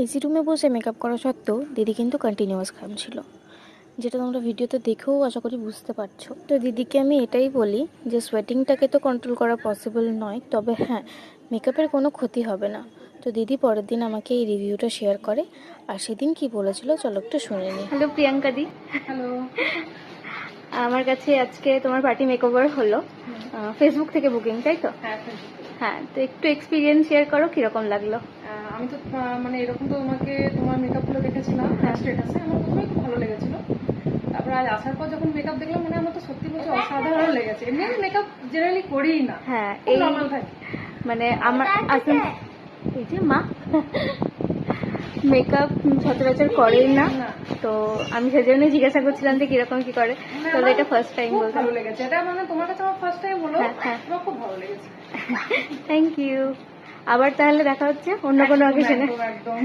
AC রুমে বসে makeup করা সত্ত্বেও দিদি কিন্তু কন্টিনিউয়াস ঘামছিল, যেটা তোমরা ভিডিওতে দেখেও আশা করি বুঝতে পারছো। তো দিদিকে আমি এটাই বলি যে সোয়েটিংটাকে তো কন্ট্রোল করা পসিবল নয়, তবে হ্যাঁ মেকআপের কোনো ক্ষতি হবে না। তো দিদি পরের দিন আমাকে এই রিভিউটা শেয়ার করে, আর সেদিন কি বলেছিল চলো একটু শুনে নিই। হ্যালো প্রিয়াঙ্কা দি। হ্যালো। আমার কাছে আজকে তোমার পার্টি মেকওভার হলো, ফেসবুক থেকে বুকিং, তাই তো? হ্যাঁ, হ্যাঁ, তো একটু এক্সপিরিয়েন্স শেয়ার করো, কিরকম লাগলো? আমি তো মানে এরকম তো তোমার মেকআপগুলো দেখেছিলাম স্টেটাসে, আমার প্রথমে খুব ভালো লেগেছিল। তারপর আজ আসার পর যখন মেকআপ দেখলাম, মানে আমার তো সত্যি বলছি অসাধারণ লেগেছে। এমনি আমি মেকআপ জেনারেলি করিই না, হ্যাঁ, এই নর্মাল থাকে। মানে আমার আসলে এই যে মা মেকআপ সচরাচর করেই না, তো আমি সেজন্যই জিজ্ঞাসা করছিলাম যে কিরকম কি করে। তাহলে এটা ফার্স্ট টাইম বলতে ভালো লেগেছে, এটা মানে তোমার কাছে আমার ফার্স্ট টাইম হলো। হ্যাঁ, আমার খুব ভালো লেগেছে। Thank you. আবার তাহলে দেখা হচ্ছে অন্য কোনো অকেশনে। একদম।